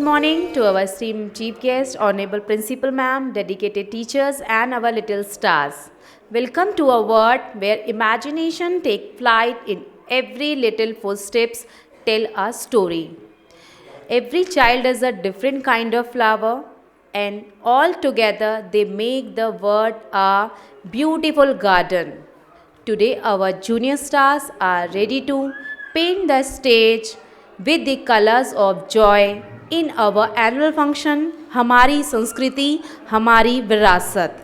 morning to our esteemed chief guest, Honorable Principal Ma'am, dedicated teachers, and our little stars. Welcome to a world where imagination take flight in every little footsteps tell a story. Every child is a different kind of flower, and all together they make the world a beautiful garden. Today, our junior stars are ready to paint the stage with the colors of joy in our annual function, हमारी संस्कृति हमारी विरासत.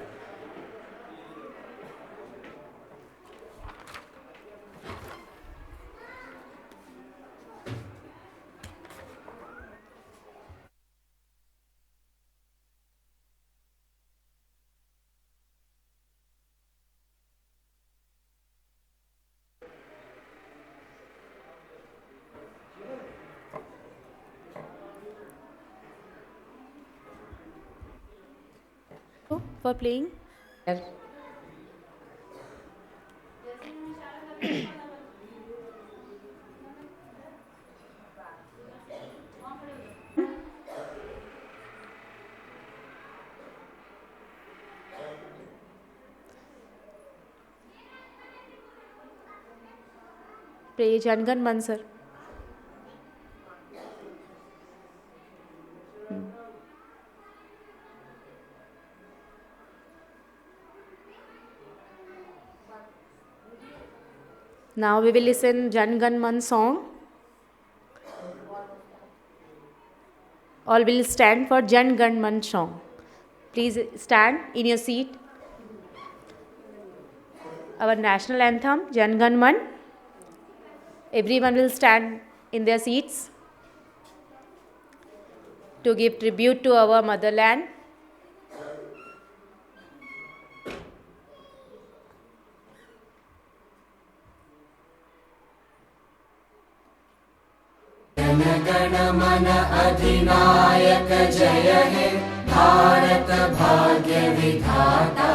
For playing. Play Jangan Man, sir. Now we will listen Jan Gan Man song. All will stand for Jan Gan Man song. Please stand in your seat. Our national anthem, Jan Gan Man. Everyone will stand in their seats to give tribute to our motherland. जनगण मन अधिनायक जय हे भारत भाग्य विधाता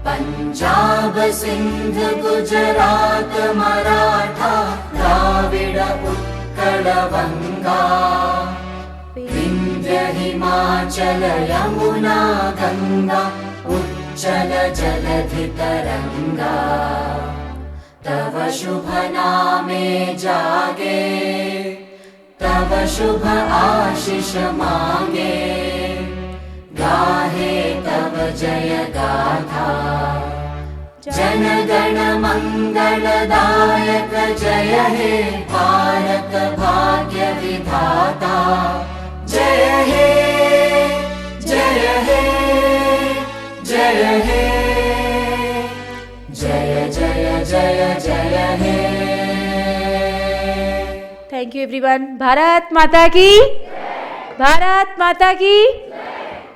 पंजाब सिंध गुजरात मराठा द्राविड उत्कल बंगा विंध्य हिमाचल यमुना गंगा उच्चल जलधि तरंगा तव शुभ नामे जागे तव शुभ आशीष मांगे गाहे तव जय गाथा जन गण मंगलदायक जय हे भारत भाग्य विधाता जय हे जय हे जय हे जय जय जय जय हे. Thank you everyone. Bharat Mata ki. Bharat Mata ki.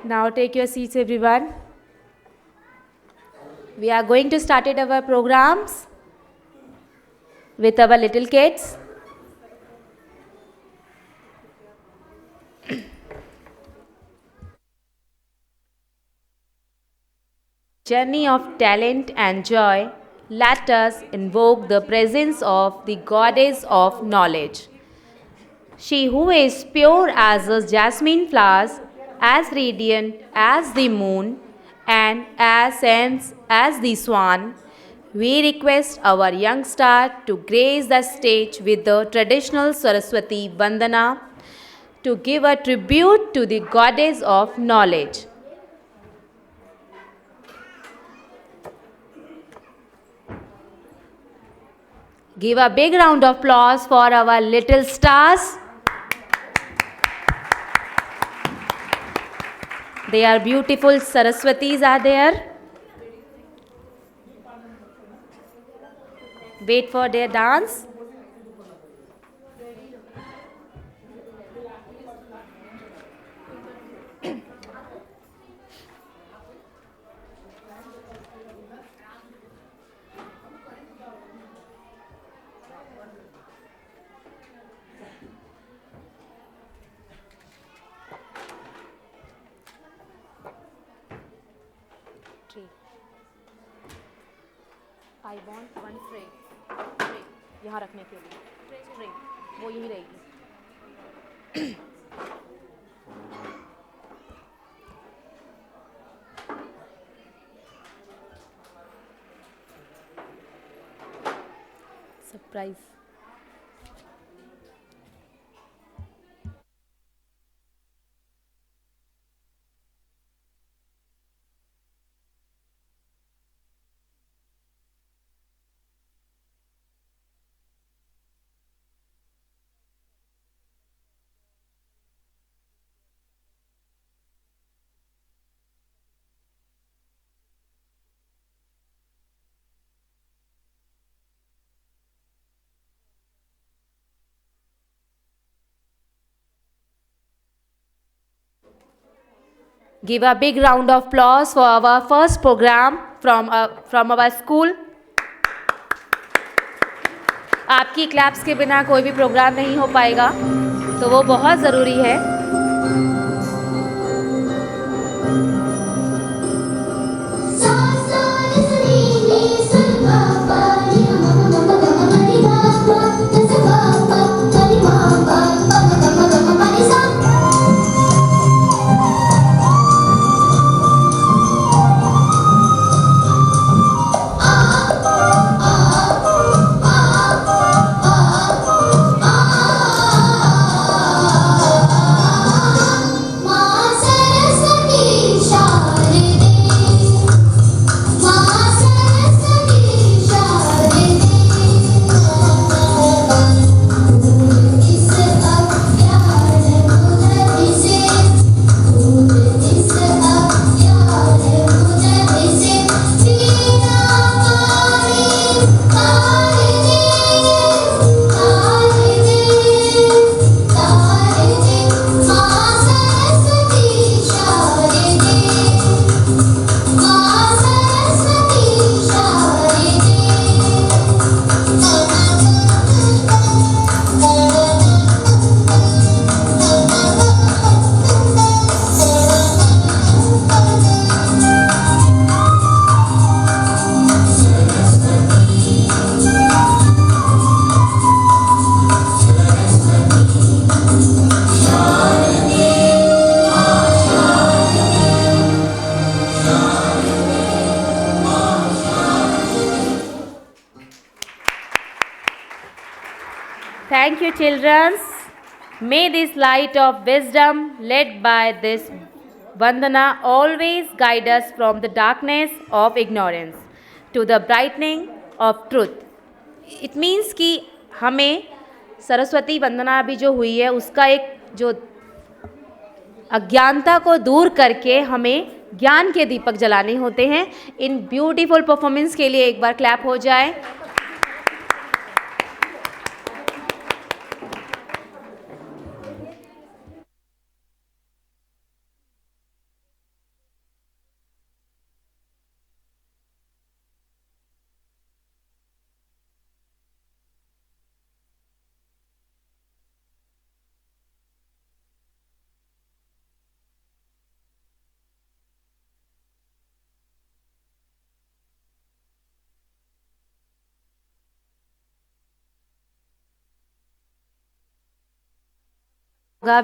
Now take your seats everyone. We are going to start our programs with our little kids. Journey of talent and joy, let us invoke the presence of the goddess of knowledge. She who is pure as the jasmine flowers, as radiant as the moon, and as sense as the swan, we request our young star to grace the stage with the traditional Saraswati Vandana to give a tribute to the goddess of knowledge. Give a big round of applause for our little stars. They are beautiful Saraswatis are there. Wait for their dance. I want one tray. यहाँ रखने के लिए. Tray. वो यहीं रहेगी. Prize. Give a big round of applause for our first program from our school. आपकी claps के बिना कोई भी प्रोग्राम नहीं हो पाएगा, तो वो बहुत ज़रूरी है। Thank you, children. May this light of wisdom led by this Vandana always guide us from the darkness of ignorance to the brightening of truth. It means कि हमें सरस्वती वंदना भी जो हुई है उसका एक जो अज्ञानता को दूर करके हमें ज्ञान के दीपक जलाने होते हैं। इन ब्यूटीफुल परफॉर्मेंस के लिए एक बार क्लैप हो जाए।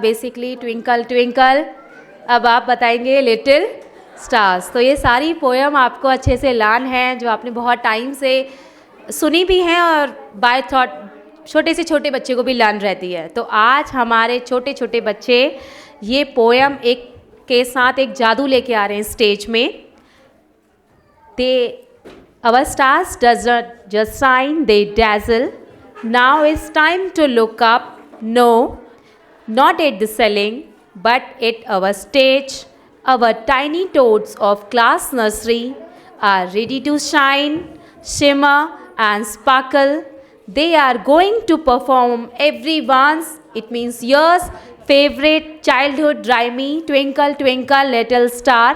बेसिकली ट्विंकल ट्विंकल, अब आप बताएंगे लिटिल स्टार्स। तो ये सारी पोयम आपको अच्छे से लान है, जो आपने बहुत टाइम से सुनी भी हैं और बाय थॉट छोटे से छोटे बच्चे को भी लान रहती है। तो आज हमारे छोटे छोटे बच्चे ये पोयम एक के साथ एक जादू लेके आ रहे हैं स्टेज में। दे our stars does not just shine, they dazzle. Now it's time to look up. No, not at the ceiling, but at our stage. Our tiny toads of class nursery are ready to shine, shimmer and sparkle. They are going to perform everyone's, it means yours, favorite childhood rhyme, Twinkle Twinkle Little Star.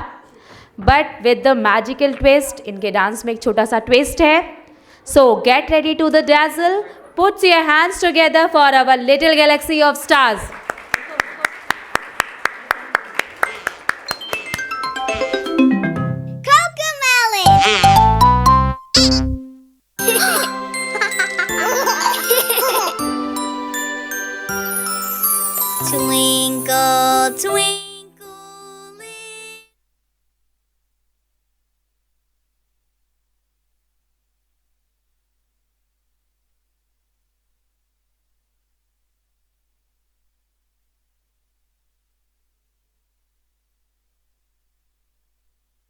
But with the magical twist, इनके dance में एक छोटा सा twist है। So get ready to the dazzle, puts your hands together for our little galaxy of stars. Twinkle, twinkle.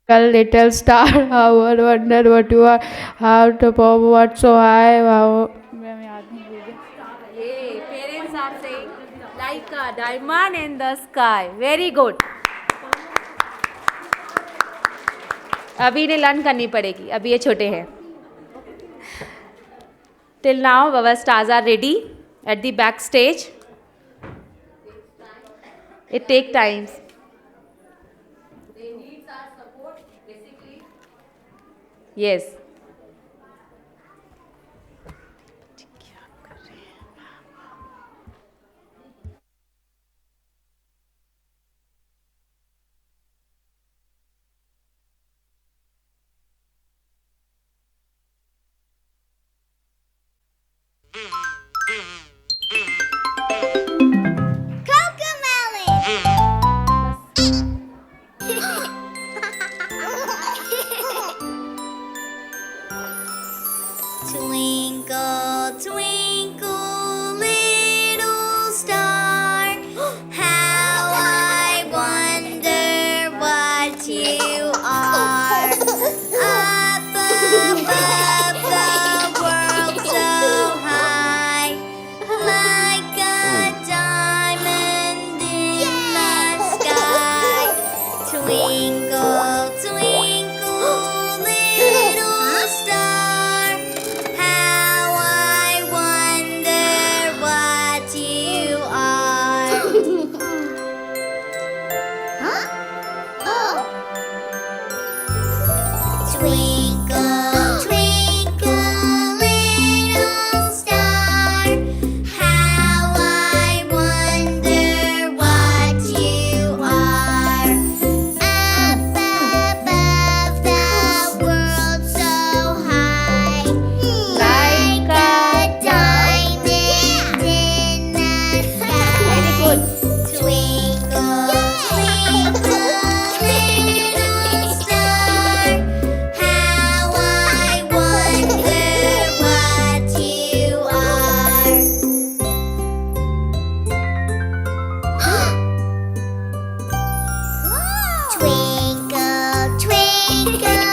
little star, how I wonder what you are, how to pop, what so high, how. Yay, parents are saying like a diamond in the sky. Very good. अभी इन्हें learn करनी पड़ेगी, अभी ये छोटे हैं. Till now, our stars are ready at the backstage. It takes time. They need our support, basically. Yes. Twinkle, twinkle, little star, how I wonder what you are. Up above the world so high, like a diamond in the sky. Twinkle, twinkle, little star, how I wonder what you are. Twinkle, twinkle, little star, how I wonder what you are. Up above the world so high, like a diamond in the sky. Twinkle, twinkle, little star, how I wonder what you are. Twinkle, twinkle,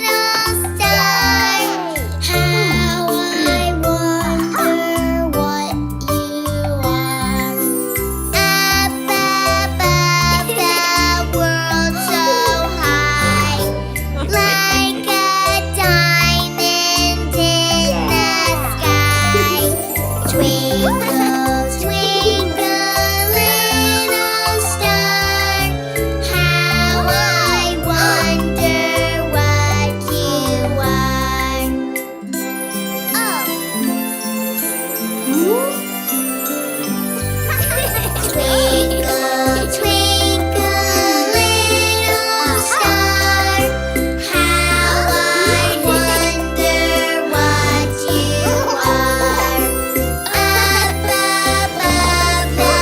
little star, how I wonder what you are. Up above the world so high, like a diamond in the sky. Twinkle, twinkle, little star, how I wonder what you are. Twinkle, twinkle, little star, how I wonder what you are. Up above the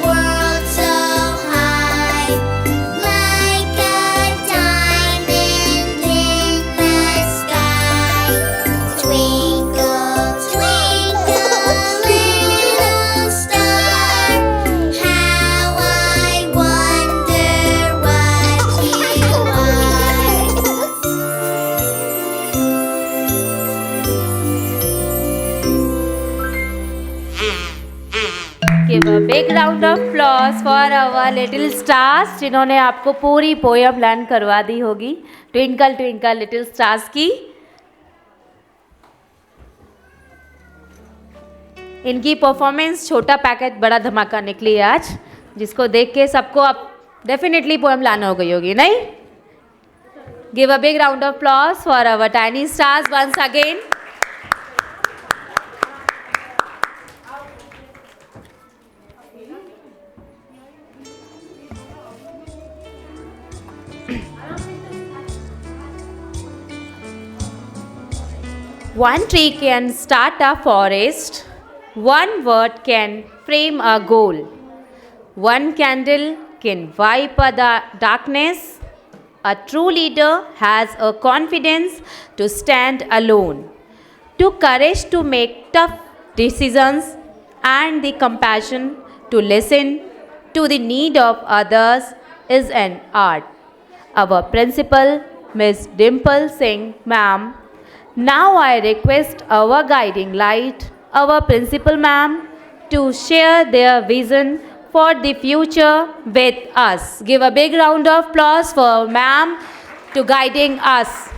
world so high, like a diamond in the sky. Twinkle, twinkle, little star, how I wonder what you are. Give a big round of applause for our little stars जिन्होंने आपको पूरी poem learn करवा दी होगी twinkle twinkle little stars की. इनकी performance छोटा packet बड़ा धमाका निकली आज, जिसको देख के सबको अब डेफिनेटली पोयम लाना हो गई होगी, नहीं? Give a big round of applause for our tiny stars once again. One tree can start a forest, one word can frame a goal, one candle can wipe the darkness. A true leader has a confidence to stand alone, to courage to make tough decisions, and the compassion to listen to the need of others is an art. our principal, Miss Dimple Singh, ma'am. Now I request our guiding light, our principal ma'am, to share their vision for the future with us. Give a big round of applause for ma'am to guiding us.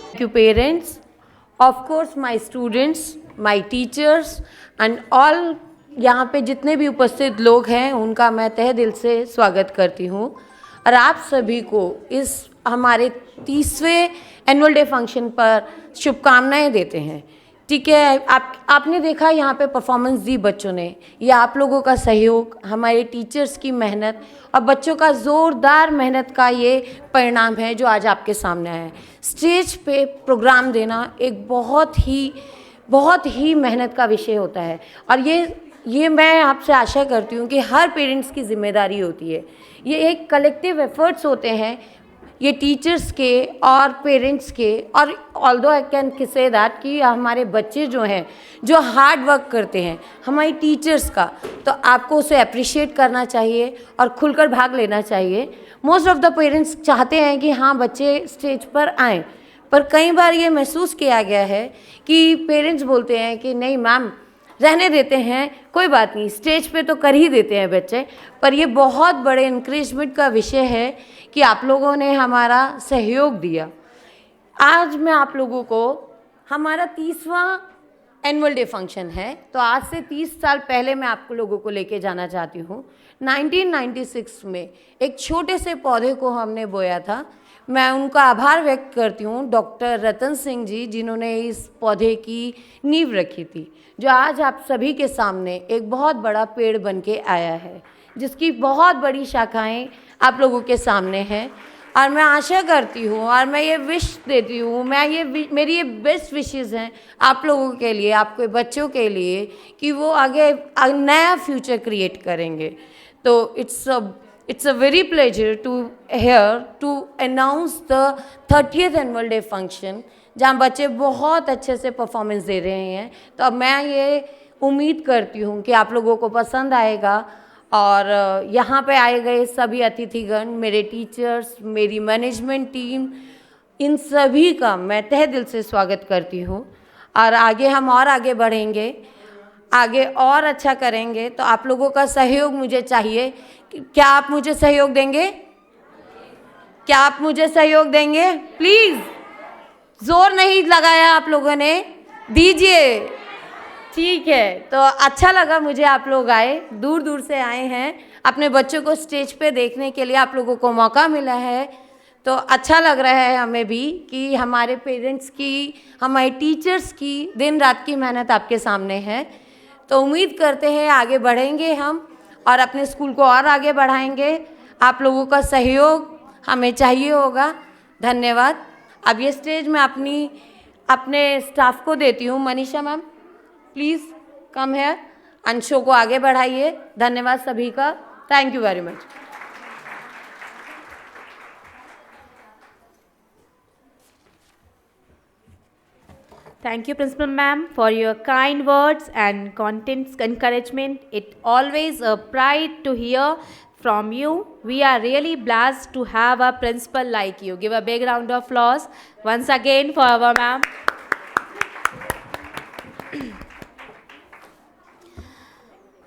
Thank you, parents. Of course, my students, my teachers and all यहाँ पे जितने भी उपस्थित लोग हैं उनका मैं तहे दिल से स्वागत करती हूँ और आप सभी को इस हमारे 30वें एनुअल डे फंक्शन पर शुभकामनाएं देते हैं। ठीक है, आपने देखा यहाँ पे परफॉर्मेंस दी बच्चों ने, ये आप लोगों का सहयोग, हमारे टीचर्स की मेहनत और बच्चों का ज़ोरदार मेहनत का ये परिणाम है जो आज आपके सामने आया है। स्टेज पे प्रोग्राम देना एक बहुत ही मेहनत का विषय होता है और ये मैं आपसे आशा करती हूँ कि हर पेरेंट्स की जिम्मेदारी होती है। ये एक कलेक्टिव एफर्ट्स होते हैं, ये टीचर्स के और पेरेंट्स के, और although I can say that कि हमारे बच्चे जो हैं जो हार्ड वर्क करते हैं हमारी टीचर्स का, तो आपको उसे अप्रिशिएट करना चाहिए और खुलकर भाग लेना चाहिए। मोस्ट ऑफ द पेरेंट्स चाहते हैं कि हाँ बच्चे स्टेज पर आएँ, पर कई बार ये महसूस किया गया है कि पेरेंट्स बोलते हैं कि नहीं मैम रहने देते हैं, कोई बात नहीं, स्टेज पे तो कर ही देते हैं बच्चे। पर ये बहुत बड़े इंकरेजमेंट का विषय है कि आप लोगों ने हमारा सहयोग दिया। आज मैं आप लोगों को, हमारा 30वां एनुअल डे फंक्शन है, तो आज से 30 साल पहले मैं आप लोगों को लेके जाना चाहती हूँ। 1996 में एक छोटे से पौधे को हमने बोया था। मैं उनका आभार व्यक्त करती हूँ डॉक्टर रतन सिंह जी, जिन्होंने इस पौधे की नींव रखी थी, जो आज आप सभी के सामने एक बहुत बड़ा पेड़ बन के आया है, जिसकी बहुत बड़ी शाखाएं आप लोगों के सामने हैं। और मैं आशा करती हूँ और मैं ये विश देती हूँ, मेरी ये बेस्ट विशेज़ हैं आप लोगों के लिए, आपके बच्चों के लिए, कि वो आगे नया फ्यूचर क्रिएट करेंगे। तो it's a very pleasure to here to announce the 30th annual day function, जहाँ बच्चे बहुत अच्छे से परफॉर्मेंस दे रहे हैं। तो अब मैं ये उम्मीद करती हूँ कि आप लोगों को पसंद आएगा और यहाँ पे आए गए सभी अतिथिगण, मेरे टीचर्स, मेरी मैनेजमेंट टीम, इन सभी का मैं तहे दिल से स्वागत करती हूँ। और आगे हम और आगे बढ़ेंगे, आगे और अच्छा करेंगे, तो आप लोगों का सहयोग मुझे चाहिए। क्या आप मुझे सहयोग देंगे? क्या आप मुझे सहयोग देंगे? प्लीज़, जोर नहीं लगाया आप लोगों ने, दीजिए। ठीक है, तो अच्छा लगा मुझे आप लोग आए, दूर दूर से आए हैं, अपने बच्चों को स्टेज पे देखने के लिए आप लोगों को मौका मिला है। तो अच्छा लग रहा है हमें भी कि हमारे पेरेंट्स की, हमारे टीचर्स की दिन रात की मेहनत आपके सामने है। तो उम्मीद करते हैं आगे बढ़ेंगे हम और अपने स्कूल को और आगे बढ़ाएंगे। आप लोगों का सहयोग हमें चाहिए होगा। धन्यवाद। अब ये स्टेज मैं अपने स्टाफ को देती हूँ। मनीषा मैम, प्लीज़ कम है, अंशों को आगे बढ़ाइए। धन्यवाद सभी का। Thank you very much. Thank you, Principal Ma'am, for your kind words and contents encouragement. It always a pride to hear from you. We are really blessed to have a principal like you. Give a big round of applause once again for our ma'am.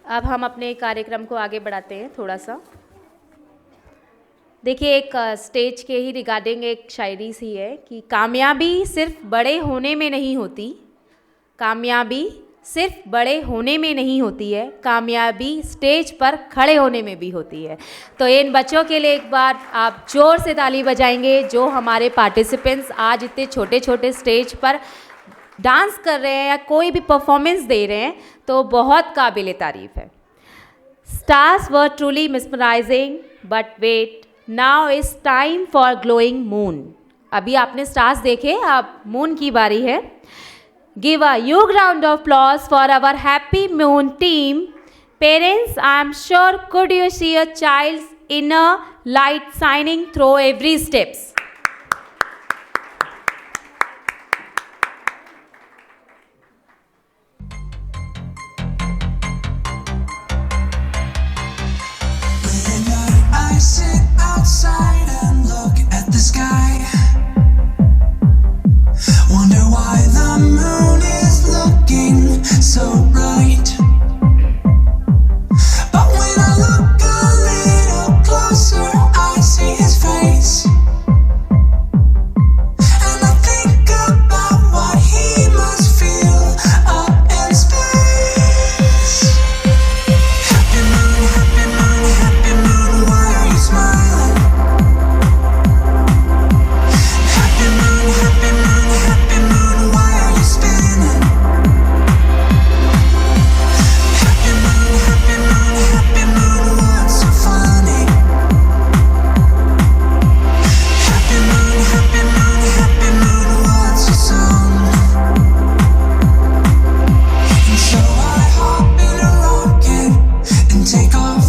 अब हम अपने कार्यक्रम को आगे बढ़ाते हैं थोड़ा सा। देखिए, एक स्टेज के ही रिगार्डिंग एक शायरी सी है कि कामयाबी सिर्फ बड़े होने में नहीं होती, कामयाबी सिर्फ बड़े होने में नहीं होती है, कामयाबी स्टेज पर खड़े होने में भी होती है। तो इन बच्चों के लिए एक बार आप जोर से ताली बजाएंगे, जो हमारे पार्टिसिपेंट्स आज इतने छोटे छोटे स्टेज पर डांस कर रहे हैं या कोई भी परफॉर्मेंस दे रहे हैं, तो बहुत काबिल तारीफ़ है। Stars were truly mesmerizing but wait, now is time for glowing moon. अभी आपने स्टार्स देखे, अब मून की बारी है। Give a huge round of applause for our happy moon team. Parents, I am sure could you see your child's inner light shining through every steps. I sit outside and look at the sky. Wonder why the moon is looking so bright. But when I look a little closer, I see his face. And I think about what he must feel up in space. Happy moon, happy moon, happy moon, why are you smiling? Happy moon, happy moon, happy moon, why are you spinning? Happy moon, happy moon, happy moon, what's so funny? Happy moon, happy moon, happy moon, what's your song? And so I hop in a rocket and take off,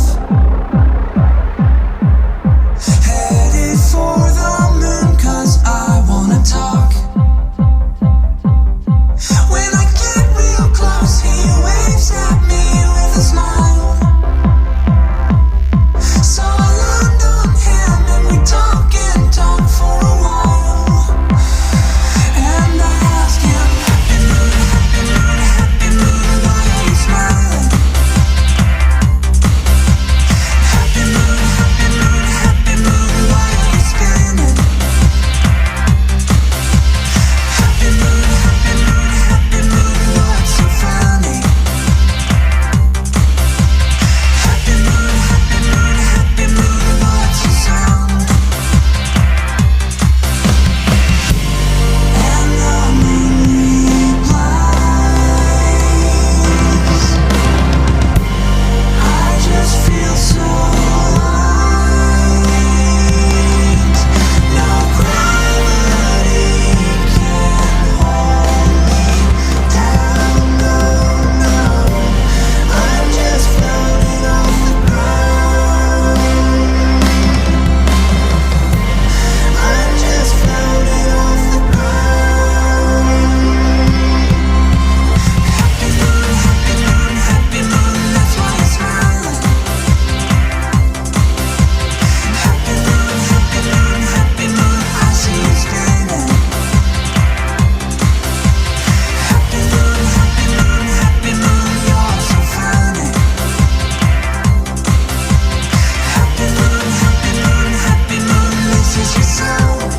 headed for the moon 'cause I wanna talk. When I get real close, he waves at me with a smile. So I land on him and we talk and talk for a while. And I ask him, happy moon, happy moon, happy moon, why are you smiling? Happy moon, happy moon, happy moon, why are you spinning? Happy moon, happy moon, happy moon, what's so funny? Happy moon, happy moon, happy moon, what's your song? And the moon replies, I just feel so light. No gravity can hold me down, no, no. I'm just floating off the ground. I'm just floating off the ground. Happy moon, happy moon, happy moon, that's why I'm smiling. Happy moon, happy moon, happy moon, I see you spinning. Happy moon, happy moon, happy moon, you're so funny. Happy moon, happy moon, happy moon, this is your sound.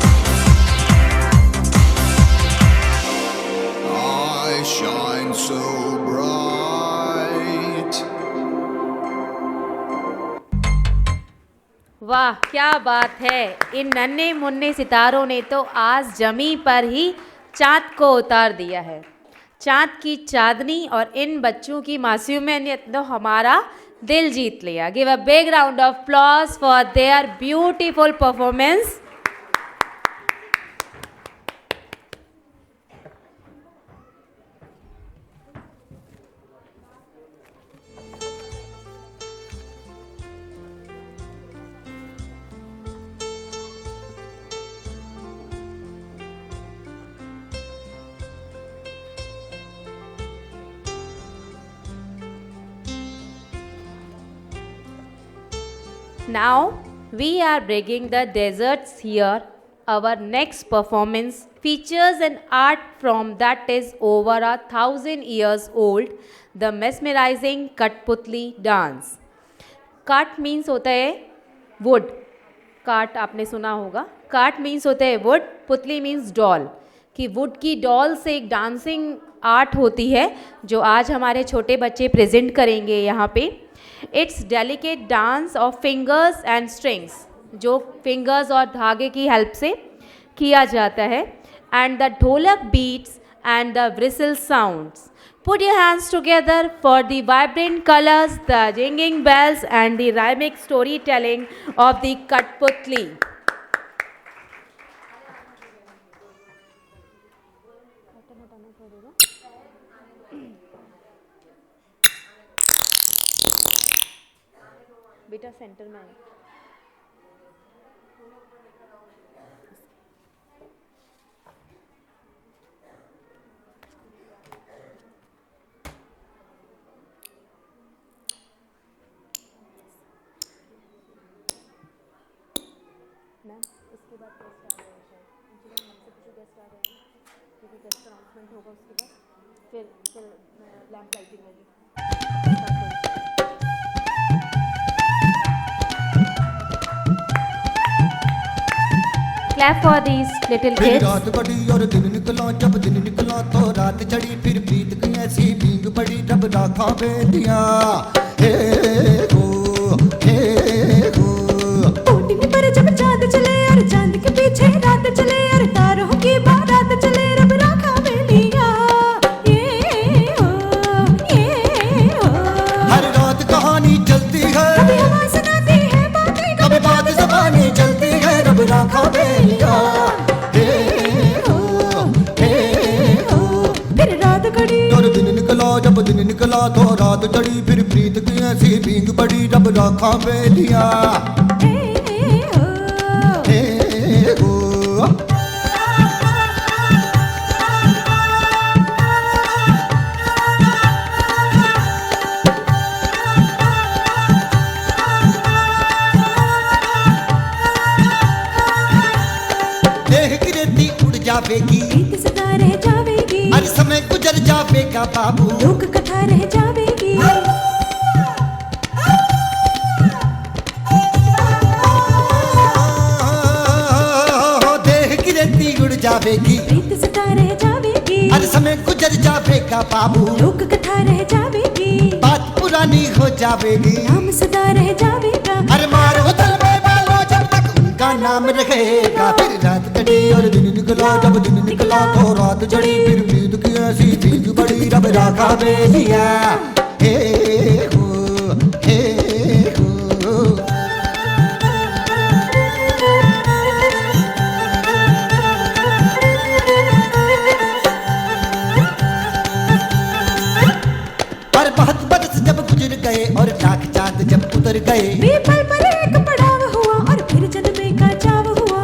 I shine so bright. वाह क्या बात है। इन नन्हे मुन्ने सितारों ने तो आज जमी पर ही चाँद को उतार दिया है। चाँद की चांदनी और इन बच्चों की मासूमियत ने तो हमारा दिल जीत लिया। Give a big round of applause for their beautiful performance. Now we are bringing the desserts here. Our next performance features an art form that is over 1,000 years old, the mesmerizing Kathputli dance. काट means होता है would, काट आपने सुना होगा, काट means होता है वुड, पुतली मीन्स डॉल, कि वुड की डॉल से एक डांसिंग आर्ट होती है जो आज हमारे छोटे बच्चे प्रेजेंट करेंगे यहाँ पे. It's delicate dance of fingers and strings, जो फिंगर्स और धागे की हेल्प से किया जाता है, एंड द ढोलक beats and the whistle sounds. Put your hands together for the vibrant colors, the ringing bells and the rhythmic storytelling of the Kathputli. बेटा सेंटर में Clap for these little फिर kids. रात बढ़ी और दिन निकला, जब दिन निकला तो रात चढ़ी, फिर प्रीत की ऐसी भींग पड़ी, रब राखा बेटिया। हे हो, हे हो। ओटिंग पर जब चांद चले और चांद के पीछे रात चले और तारों की बारात चले, रब राखा बेलिया। ये हो हर रात कहानी चलती है, कभी हवा सुनाती है बातें, कभी बात ज़बानी चलती है, रब राखा बेलिया। हे हो, हे हो। फिर रात खड़ी और दिन निकला, जब दिन निकला तो रात चढ़ी, फिर प्रीत की ऐसी भींग पड़ी, रब राखा बेलिया। हो हे हो। देह की रेती उड़ जावेगी, प्रीत सदा रह जावेगी, हर समय गुजर जावेगा बाबू। लोक कथा रह जावेगी। देह की रेती उड़ जावेगी, प्रीत सदा रह जावेगी, हर समय गुजर जावेगा बाबू। लोक कथा रह जावेगी, बात पुरानी हो जावेगी, नाम सदा रह जावेगा। हर मार होतल में बालो जब तक उनका नाम रहेगा। फिर रात चढ़ी और दिन निकला, जब दिन निकला तो रात चढ़ी, फिर प्रीत की ऐसी भींग पड़ी, रब राखा बेलिया। हे हो, हे हो। पर बहुत बरस जब गुजर गए और चाक चांद जब उतर गए, पीपल पर एक पड़ाव हुआ और फिर जन्मे का चाव हुआ।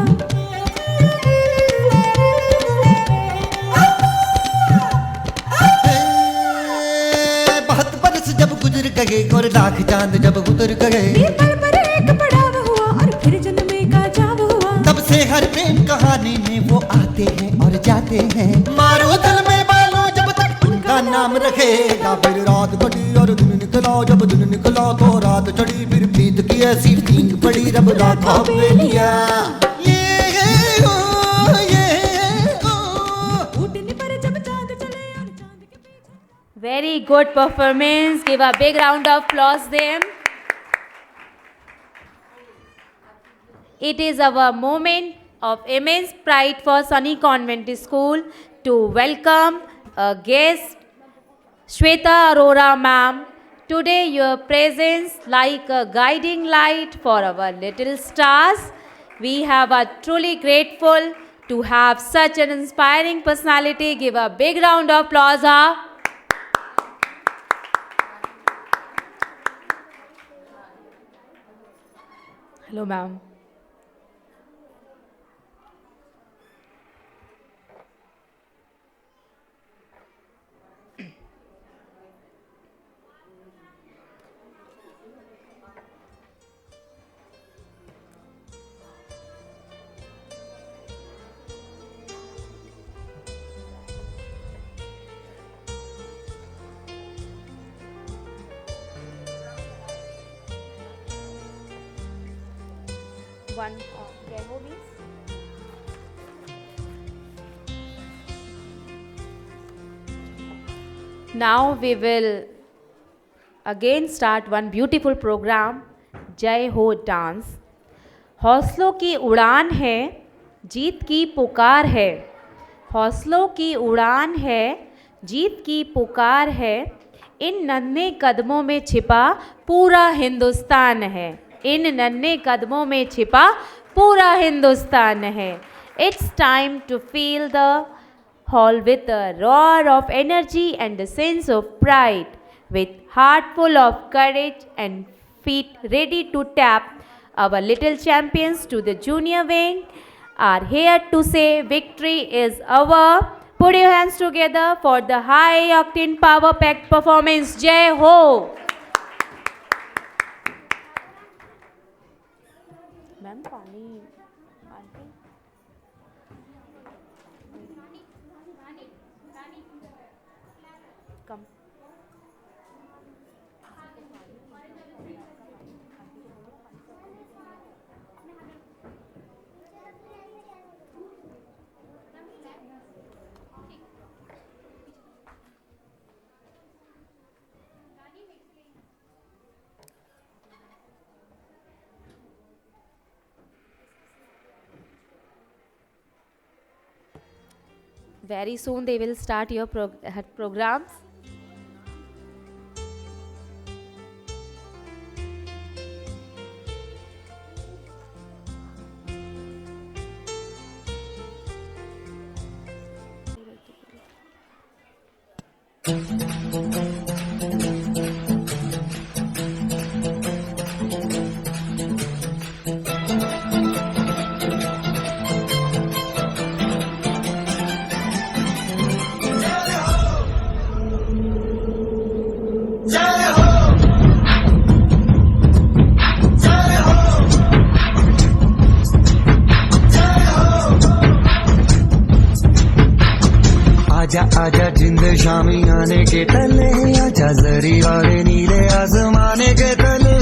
बहुत बरस जब गुजर गए और लाख चांद जब उतर गए, पीपल पर एक पड़ाव हुआ और फिर जन्मे का चाव हुआ। तब से हर प्रेम कहानी में वो आते हैं और जाते हैं। मारो दिल में बालो जब तक उनका नाम रखेगा। फिर रात घटी और दिन निकला, जब दिन निकला तो रात चढ़ी, फिर प्रीत की ऐसी भींग पड़ी, रब राखा बेलिया। ये हो, ये हो। ऊँटनी पर जब चांद चले और चांद के पीछे। Very good performance. Give a big round of applause them. It is our moment of immense pride for Sunny Convent School to welcome a guest, Shweta Arora ma'am. Today your presence like a guiding light for our little stars. We are truly grateful to have such an inspiring personality. Give a big round of applause. Hello ma'am. One demo please. Now we will again start one beautiful program, जय हो dance. हौसलों की उड़ान है, जीत की पुकार है। हौसलों की उड़ान है, जीत की पुकार है। इन नन्हे कदमों में छिपा पूरा हिंदुस्तान है। इन नन्हे कदमों में छिपा पूरा हिंदुस्तान है। It's time to feel the hall with a roar of energy and a sense of pride, with heart full of courage and feet ready to tap. Our little champions to the junior wing are here to say victory is our. Put your hands together for the high octane power packed performance. Jai Ho! Ma'am पानी aunty Come. Very soon they will start your programs. आजा आजा जिंद शामी आने के तले, आजा जरी वाले नीले आसमाने के तले।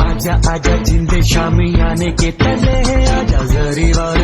आजा आजा जिंद शामी आने के तले, आजा जरी वाले